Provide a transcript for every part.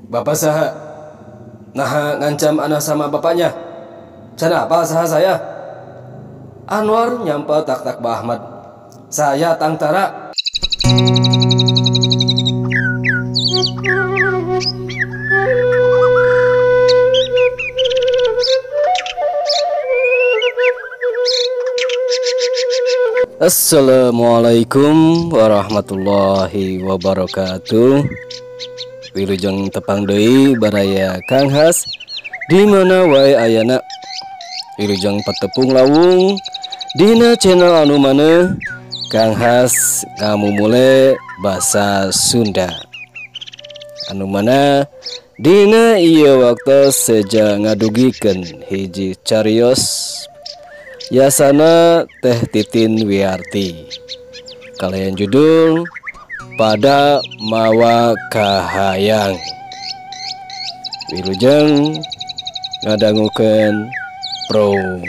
Bapak saha nah ngancam anak sama bapaknya. Kenapa saha saya? Anwar nyampe tak Bah Ahmad. Saya Tangtara. Assalamualaikum warahmatullahi wabarakatuh. Wilujeng tepang deui baraya Kang Has di mana wae ayana. Wilujeng patepung lawung dina channel anu maneh Kang Has ngamumule basa Sunda. Anu mana dina ieu waktu seja ngadugikeun hiji carios yasana Teh Titin Wiarti. Kalian judul Pada Mawa Kahayang. Wilujeng ngadangukeun prong.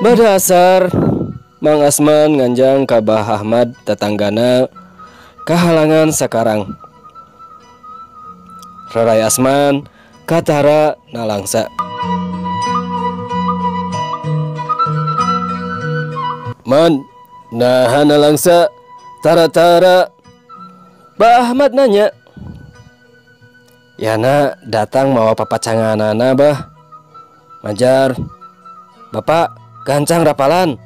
Badasar Mang Asman nganjang ka Bah Ahmad tetanggana kahalangan sakarang. Rarai Asman katara nalangsa. Man, nah nalangsa tara-tara. Bah Ahmad nanya. Yana datang mawa papacanganana bah. Majar, Bapak gancang rapalan.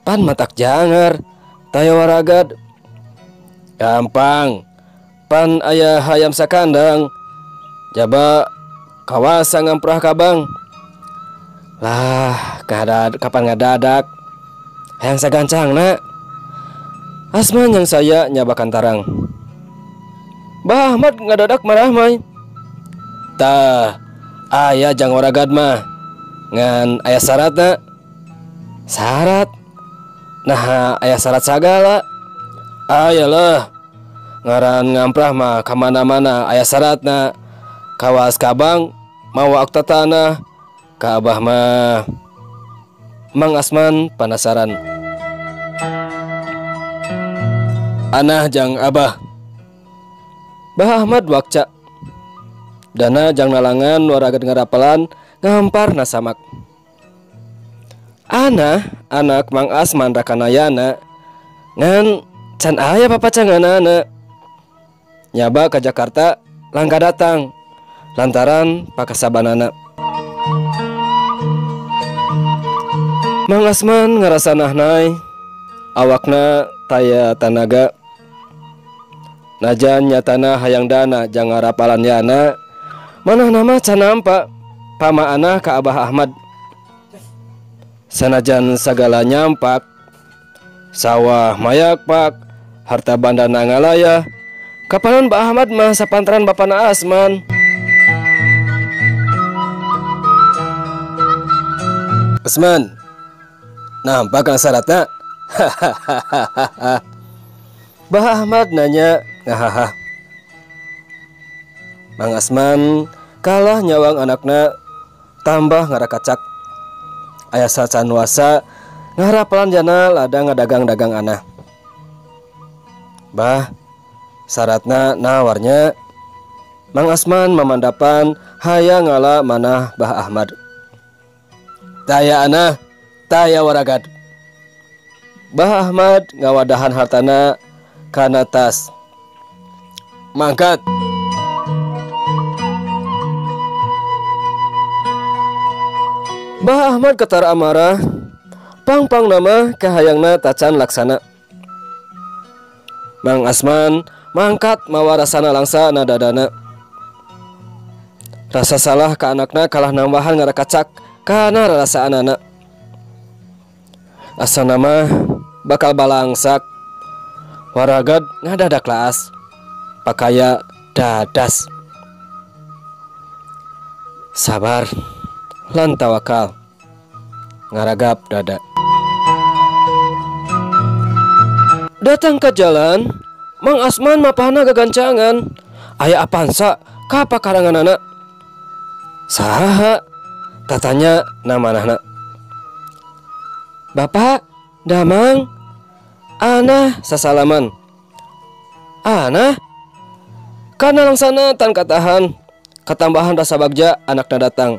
Pan matak jangar taya waragad. Gampang. Pan ayah hayam sakandang. Jaba kawasa ngamprah kabang. Lah kapan ngadadak. Hayang sagancang nak. Asman yang saya nyabakan tarang. Bah Ahmad ngadadak marah may. Tah ayah jang waragad mah ngan ayah syarat nak. Syarat? Nah ayah syarat sagala. Ayalah ngaran ngamprah mah kamana-mana ayah syarat nak. Kawas kabang mawa akta tanah ka abah mah. Mang Asman penasaran. Anah jang abah. Bah Ahmad wakca. Dana jang nalangan waragad ngarapalan ngampar nasamak. Anak Mang Asman rakanayana ngan can aya papacanganana. Nyaba ke Jakarta langka datang lantaran pakasabanana. Mang Asman ngarasa nahnai awakna taya tanaga. Najan nyatana hayang dana jang ngarapalan yana manah nama can nampa pamaana ka Abah Ahmad. Sanajan sagala nyampak, sawah mayak pak, harta bandana ngalaya, kapanan Bah Ahmad mah sapantaran bapana Asman. Asman, nampak kang syaratna? Bah Ahmad nanya, ngahaha. Mang Asman kalah nyawang anakna tambah ngarakacak. Aya sacan wasa ngarapalan jana ladang ngadagang-dagang anah. Bah, syaratna nawarnya. Mang Asman memandapan hayang ngala manah Bah Ahmad. Taya anah, taya waragad. Bah Ahmad ngawadahan hartana kana tas. Mangkat. Bah Ahmad ketar amarah, pang nama kahayangna tacan laksana. Mang Asman mangkat mawa rasana langsa nadadana. Rasa salah ka anakna kalah nambahan ngarakacak kana rarasaan anak. Asa nama bakal balangsak. Waragad ngadadak laas. Pakaya dadas. Sabar lan tawakal. Ngaragap dada. Datang ke jalan, Mang Asman mapana gagancangan. Aya apansa ka pakarangan anak. Saha? Tatanya namanahna. Bapak, damang. Anah sasalaman. Anah? Kana langsana tan katahan. Ketambahan rasa bagja anakna datang.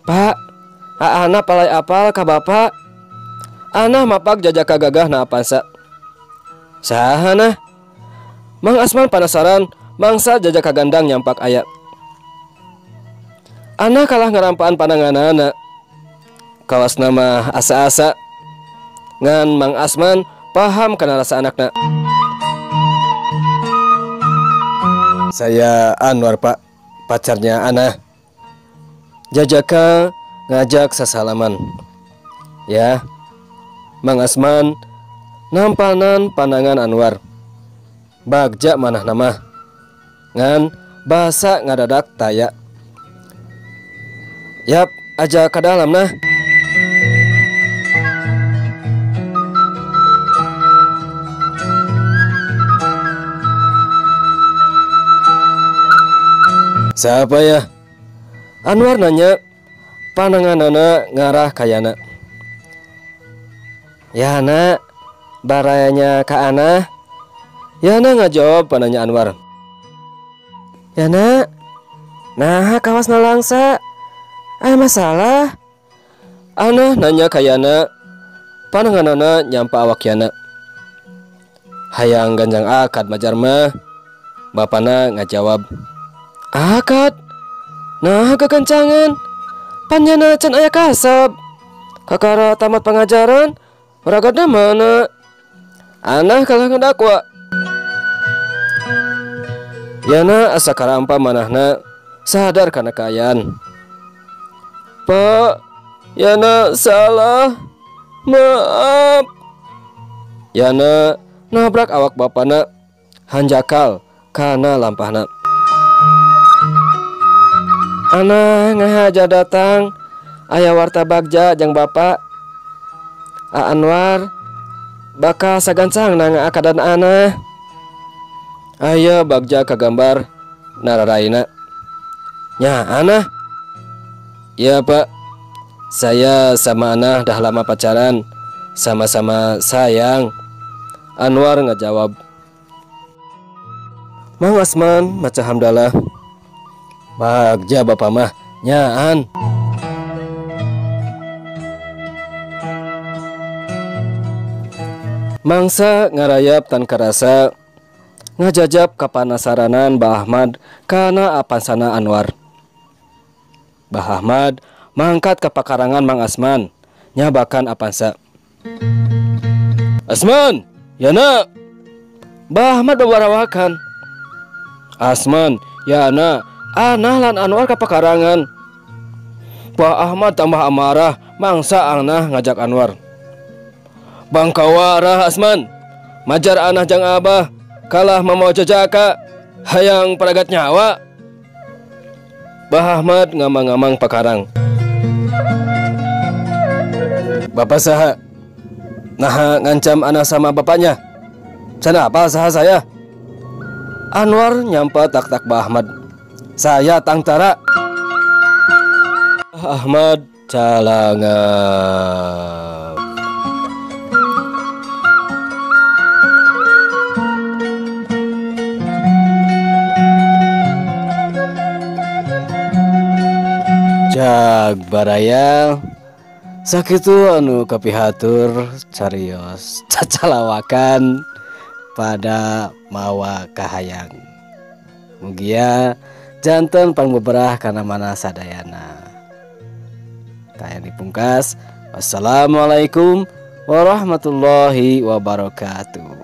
Pak, Ana palai apal ka bapak. Ana mapak jajaka gagah na apansa. Sahana? Mang Asman penasaran mangsa jajaka gandang nyampak aya. Ana kalah ngerampaan pandanganana. Kawas nama asa-asa. Ngan Mang Asman paham kana rasa anakna. Saya Anwar pak, pacarnya Ana. Jajaka ngajak sasalaman. Ya, Mang Asman nampanan pandangan Anwar. Bagja manah nama. Ngan bahasa ngadadak taya. Yap, aja ke dalam nah. Siapa ya? Anwar nanya. Pandanganana ngarah kayana. Ya nak, barayanya ka Ana. Yana ngajawab pananya Anwar. Ya nak, nah kawas nalangsa. Masalah. Ana nanya kayana. Pandanganana nyampa awak yana. Hayang ganjang akad majar mah. Bapana ngajawab. Akad? Nah kekencangan. Panjana can aya kasab. Kakara tamat pengajaran. Ragadna mana? Anah kalah ngedakwa. Yana asa karampa manahna sadar kana kaayaan. Pak, Yana salah. Maaf. Yana nabrak awak bapana hanjakal kana lampahna. Ana ngahaja datang. Aya warta bagja jeung bapak. Anwar bakal sagancang nang akadan Ana. Aya bagja kagambar nararaina. Nya Ana. Ya pak, saya sama Ana dah lama pacaran. Sama-sama sayang. Anwar ngajawab. Mang Asman maca hamdalah. Bagja bapak mah nyaan. Mangsa ngarayap tan karasa ngajajab kapanasaranan Bah Ahmad kana apansana Anwar. Bah Ahmad mangkat ke pakarangan Mang Asman nyabakan apansa. Asman, Yana. Bah Ahmad bewarawakan. Asman, Yana. Anah lan Anwar ka pakarangan. Bah Ahmad tambah amarah mangsa Anah ngajak Anwar. Bangkawarah Asman, majar Anah jang Abah kalah mamau jajaka hayang peragat nyawa. Bah Ahmad ngamang-ngamang pakarang. Bapak saha? Nah ngancam Anah sama bapaknya. Kenapa saha saya? Anwar nyampa tak-tak Bah Ahmad. Saya Tangtara. Ahmad Calangap. Jag baraya sakitu anu kapihatur carios cacalawakan pada mawa kahayang. Mugia janten pangbeberah kana mana sadayana. Taya dipungkas. Wassalamualaikum warahmatullahi wabarakatuh.